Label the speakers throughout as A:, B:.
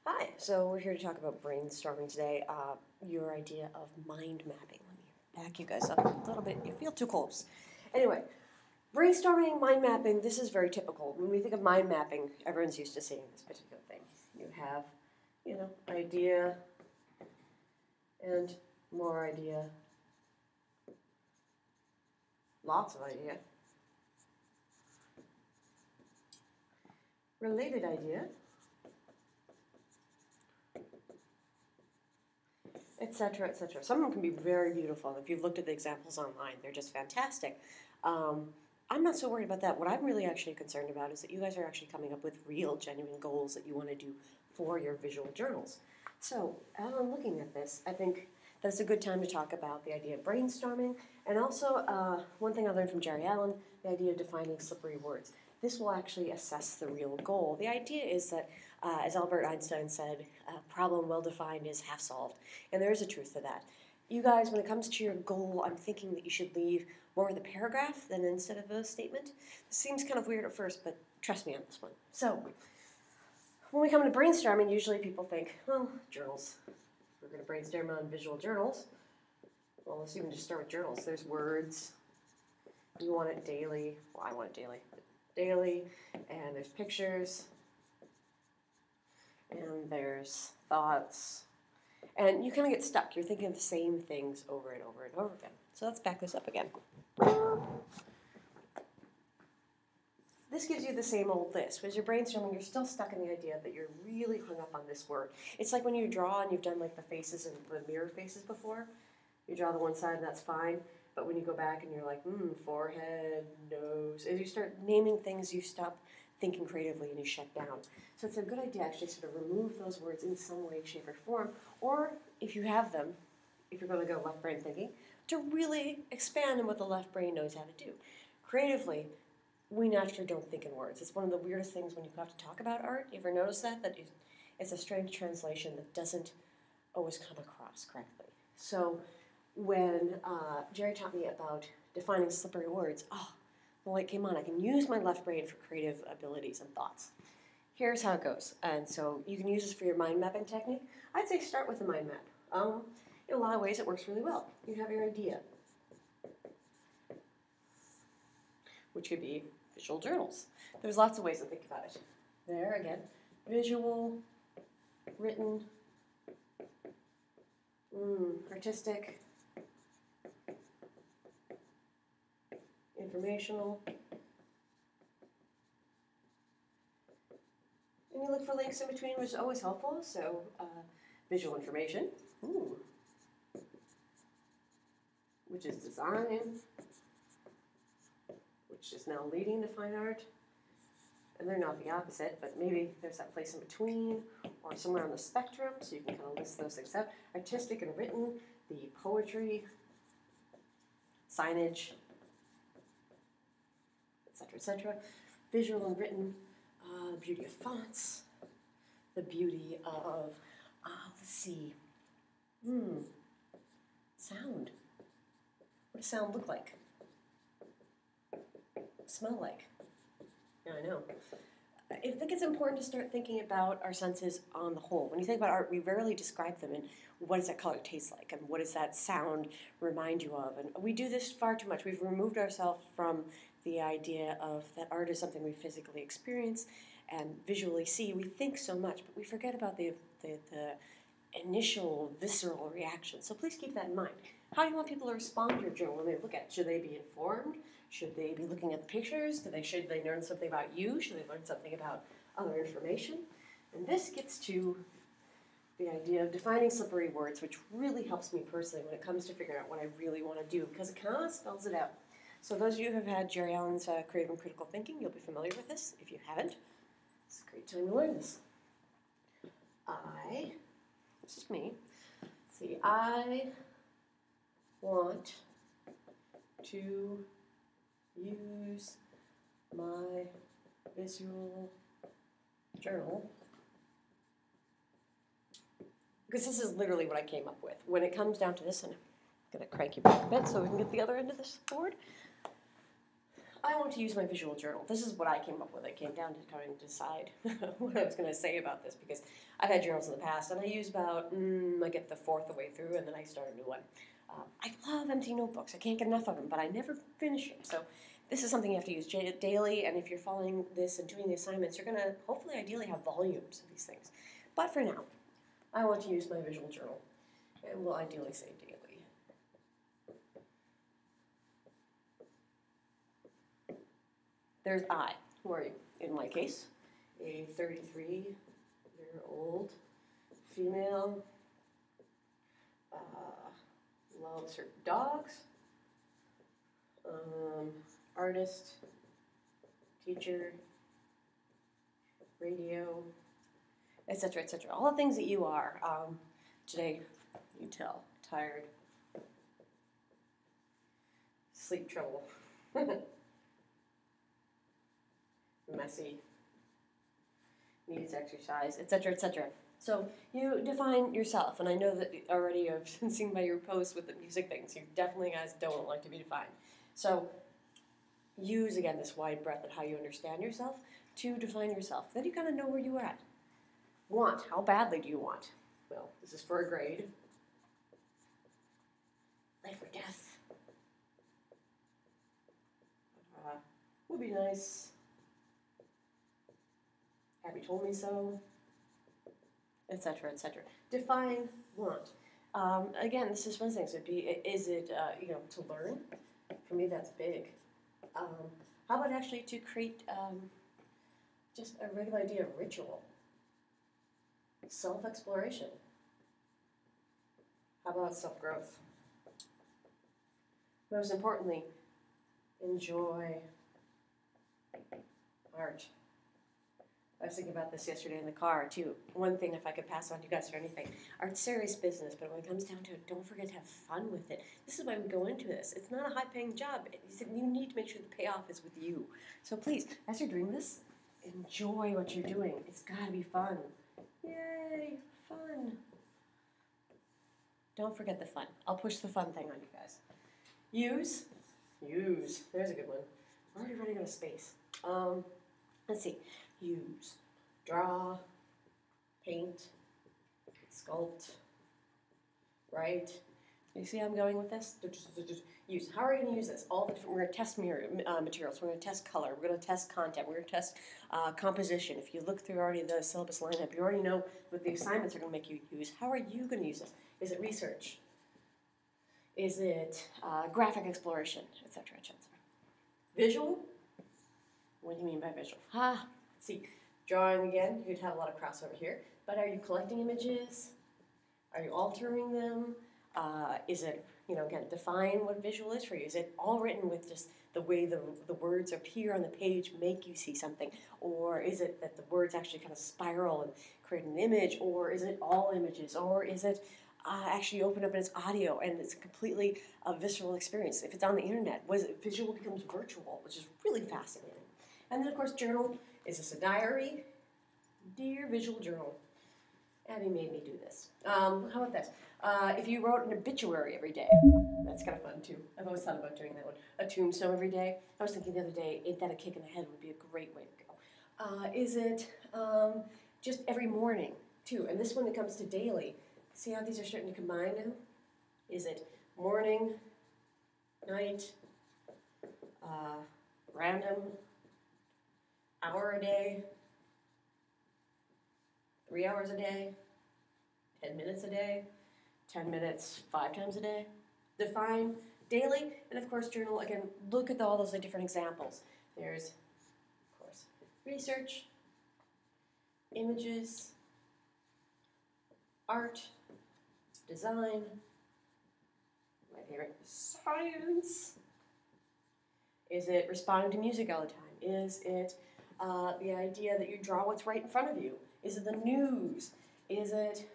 A: Hi, so we're here to talk about brainstorming today. Your idea of mind mapping. Let me back you guys up a little bit. You feel too close. Anyway, brainstorming, mind mapping, this is very typical. When we think of mind mapping, everyone's used to seeing this particular thing. You have, idea and more idea, lots of idea, related idea, etc., etc. Some of them can be very beautiful. If you've looked at the examples online, they're just fantastic. I'm not so worried about that. What I'm really actually concerned about is that you guys are actually coming up with real, genuine goals that you want to do for your visual journals. So, as I'm looking at this, I think that's a good time to talk about the idea of brainstorming, and also one thing I learned from Jerry Allan, the idea of defining slippery words. This will actually assess the real goal. The idea is that, as Albert Einstein said, a problem well defined is half solved, and there is a truth to that. You guys, when it comes to your goal, I'm thinking that you should leave more of the paragraph than instead of a statement. This seems kind of weird at first, but trust me on this one. So, when we come to brainstorming, usually people think, well, journals. We're going to brainstorm on visual journals. Well, let's even just start with journals. There's words. You want it daily. Well, I want it daily. Daily. And there's pictures. And there's thoughts. And you kind of get stuck. You're thinking of the same things over and over and over again. So let's back this up again. This gives you the same old list. As you're brainstorming, you're still stuck in the idea that you're really hung up on this word. It's like when you draw and you've done like the faces and the mirror faces before. You draw the one side and that's fine. But when you go back and you're like, forehead, nose, as you start naming things, you stop thinking creatively and you shut down. So it's a good idea to actually sort of remove those words in some way, shape, or form. Or if you have them, if you're going to go left brain thinking, to really expand on what the left brain knows how to do. Creatively, we naturally don't think in words. It's one of the weirdest things when you have to talk about art. You ever notice that? That it's a strange translation that doesn't always come across correctly. So when Jerry taught me about defining slippery words, the light came on. I can use my left brain for creative abilities and thoughts. Here's how it goes. And so you can use this for your mind mapping technique. I'd say start with the mind map. In a lot of ways, it works really well. You have your idea, which could be visual journals. There's lots of ways to think about it. There, again, visual, written, artistic, informational. And you look for links in between, which is always helpful. So, visual information, which is design, which is now leading to fine art. And they're not the opposite, but maybe there's that place in between or somewhere on the spectrum, so you can kind of list those things out. Artistic and written, the poetry, signage, etc., etc. Visual and written, the beauty of fonts, the beauty of, let's see, sound. What does sound look like? Smell like? Yeah, I know. I think it's important to start thinking about our senses on the whole. When you think about art, we rarely describe them in what does that color taste like and what does that sound remind you of. And we do this far too much. We've removed ourselves from the idea of that art is something we physically experience and visually see. We think so much, but we forget about the initial visceral reaction. So please keep that in mind. How do you want people to respond to your journal when they look at it? Should they be informed? Should they be looking at the pictures? Should they learn something about you? Should they learn something about other information? And this gets to the idea of defining slippery words, which really helps me personally when it comes to figuring out what I really want to do, because it kind of spells it out. So those of you who have had Jerry Allan's Creative and Critical Thinking, you'll be familiar with this. If you haven't, it's a great time to learn this. This is me. See, I want to use my visual journal, because this is literally what I came up with. When it comes down to this, and I'm going to crank you back a bit so we can get the other end of this board. I want to use my visual journal. This is what I came up with. I came down to trying to decide what I was going to say about this, because I've had journals in the past, and I use about, I get the fourth of the way through, and then I start a new one. I love empty notebooks. I can't get enough of them, but I never finish them. So this is something you have to use daily, and if you're following this and doing the assignments, you're going to hopefully ideally have volumes of these things. But for now, I want to use my visual journal, and we'll ideally say daily. There's I. Who are you? In my case, a 33-year-old female, loves her dogs, artist, teacher, radio, etc., etc. All the things that you are. Today, you tell, tired, sleep trouble, messy, needs exercise, etc., etc. So you define yourself, and I know that already I've seen by your posts with the music things, you definitely guys don't like to be defined. So use, again, this wide breadth of how you understand yourself to define yourself. Then you kind of know where you're at. Want, how badly do you want? Well, this is for a grade. Life or death. Would be nice. Abby told me so, etc., etc. Define want. Again, this is one of the things. Would be, is it to learn? For me, that's big. How about actually to create just a regular idea of ritual, self-exploration? How about self-growth? Most importantly, enjoy art. I was thinking about this yesterday in the car, too. One thing, if I could pass on to you guys for anything, art's serious business, but when it comes down to it, don't forget to have fun with it. This is why we go into this. It's not a high-paying job. You need to make sure the payoff is with you. So please, as you're doing this, enjoy what you're doing. It's got to be fun. Yay, fun. Don't forget the fun. I'll push the fun thing on you guys. Use. There's a good one. We're already running out of space. Let's see. Use, draw, paint, sculpt, write. You see how I'm going with this? Use. How are we going to use this? All the different. We're going to test materials. We're going to test color. We're going to test content. We're going to test composition. If you look through already the syllabus lineup, you already know what the assignments are going to make you use. How are you going to use this? Is it research? Is it graphic exploration, etc., etc.? Visual? What do you mean by visual? See, drawing again, you'd have a lot of crossover here, but are you collecting images? Are you altering them? Is it, again, define what visual is for you. Is it all written with just the way the words appear on the page make you see something? Or is it that the words actually kind of spiral and create an image? Or is it all images? Or is it actually open up and it's audio and it's completely a visceral experience? If it's on the internet, visual becomes virtual, which is really fascinating. And then, of course, journal. Is this a diary? Dear visual journal. Abby made me do this. How about this? If you wrote an obituary every day, that's kind of fun too. I've always thought about doing that one. A tombstone every day. I was thinking the other day, ain't that a kick in the head would be a great way to go. Is it just every morning too? And this one that comes to daily. See how these are starting to combine now? Is it morning, night, random, hour a day, 3 hours a day, 10 minutes a day, 10 minutes 5 times a day? Define daily, and of course journal. Again, look at all those different examples. There's, of course, research, images, art, design, my favorite, science. Is it responding to music all the time? Is it the idea that you draw what's right in front of you? Is it the news? Is it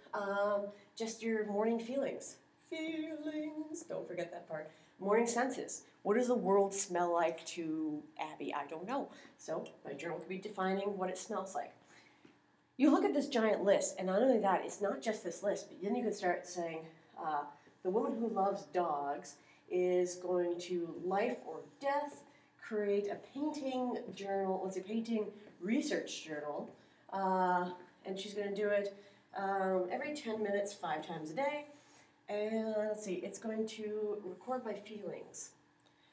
A: just your morning feelings? Feelings, don't forget that part. Morning senses. What does the world smell like to Abby? I don't know. So my journal could be defining what it smells like. You look at this giant list, and not only that, it's not just this list, but then you can start saying, the woman who loves dogs is going to life or death create a painting journal, let's say painting research journal, and she's going to do it every 10 minutes, 5 times a day. And let's see, it's going to record my feelings.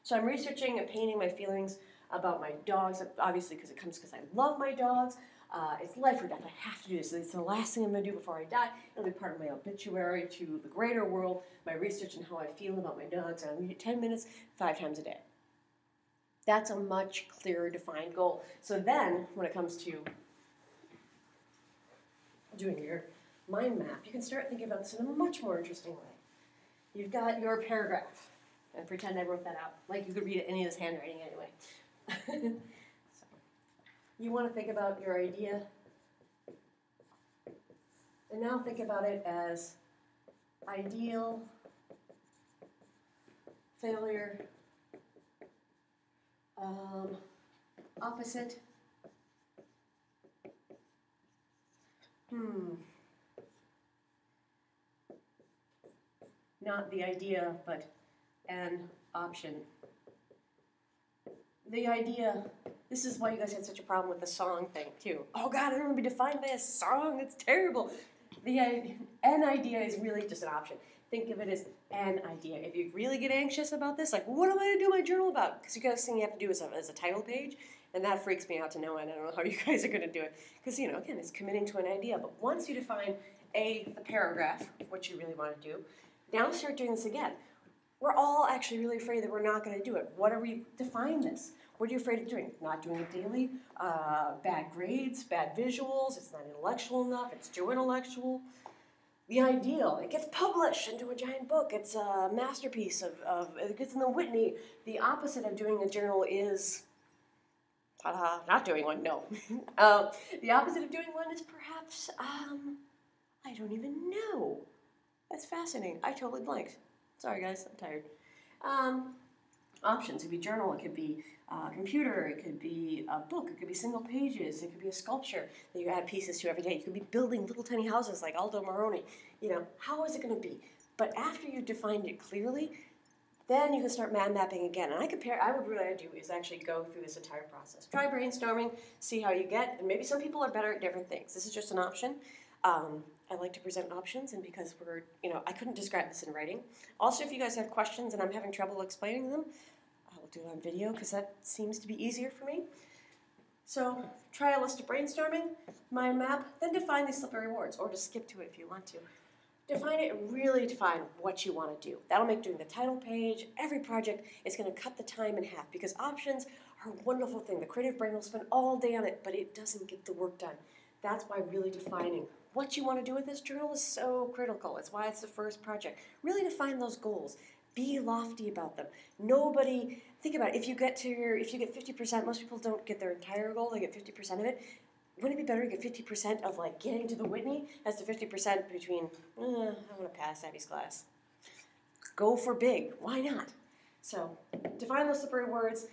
A: So I'm researching and painting my feelings about my dogs, obviously because I love my dogs. It's life or death. I have to do this. It's the last thing I'm going to do before I die. It'll be part of my obituary to the greater world, my research and how I feel about my dogs. And I'm going to do 10 minutes, 5 times a day. That's a much clearer defined goal. So then, when it comes to doing your mind map, you can start thinking about this in a much more interesting way. You've got your paragraph, and pretend I wrote that out, like you could read any of this handwriting anyway. So, you want to think about your idea, and now think about it as ideal, failure, opposite, not the idea, but an option. The idea, this is why you guys had such a problem with the song thing, too. Oh God, I don't want to be defined by a song, it's terrible. An idea is really just an option. Think of it as an idea. If you really get anxious about this, like, what am I going to do my journal about? Because the first thing you have to do is a title page, and that freaks me out to no end. I don't know how you guys are going to do it. Because, again, it's committing to an idea. But once you define the paragraph, what you really want to do, now start doing this again. We're all actually really afraid that we're not going to do it. What are we, define this. What are you afraid of doing? Not doing it daily, bad grades, bad visuals, it's not intellectual enough, it's too intellectual. The ideal, it gets published into a giant book, it's a masterpiece it gets in the Whitney. The opposite of doing a journal is, not doing one, no. The opposite of doing one is perhaps, I don't even know. That's fascinating. I totally blanked. Sorry guys, I'm tired. Options, it could be journal, it could be computer, it could be a book, it could be single pages, it could be a sculpture that you add pieces to every day. You could be building little tiny houses like Aldo Moroni. How is it going to be? But after you've defined it clearly, then you can start mind mapping again. And what I do is actually go through this entire process. Try brainstorming, see how you get, and maybe some people are better at different things. This is just an option. I like to present options, and because I couldn't describe this in writing. Also, if you guys have questions and I'm having trouble explaining them, I will do it on video because that seems to be easier for me. So try a list of brainstorming, mind map, then define these slippery words, or just skip to it if you want to. Define it and really define what you want to do. That'll make doing the title page, every project, it's going to cut the time in half because options are a wonderful thing. The creative brain will spend all day on it, but it doesn't get the work done. That's why really defining what you want to do with this journal is so critical. It's why it's the first project. Really define those goals. Be lofty about them. Think about it, if you get 50%, most people don't get their entire goal, they get 50% of it. Wouldn't it be better to get 50% of getting to the Whitney as to 50% between, I want to pass Abby's class. Go for big, why not? So define those slippery words,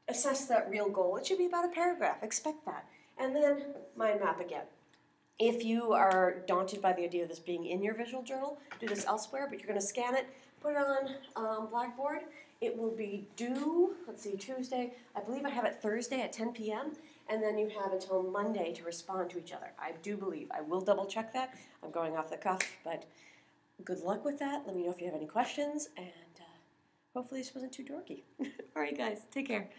A: assess that real goal. It should be about a paragraph, expect that. And then mind map again. If you are daunted by the idea of this being in your visual journal, do this elsewhere, but you're going to scan it, put it on Blackboard. It will be due, Tuesday. I believe I have it Thursday at 10 p.m., and then you have until Monday to respond to each other. I do believe. I will double check that. I'm going off the cuff, but good luck with that. Let me know if you have any questions, and hopefully this wasn't too dorky. All right, guys, take care.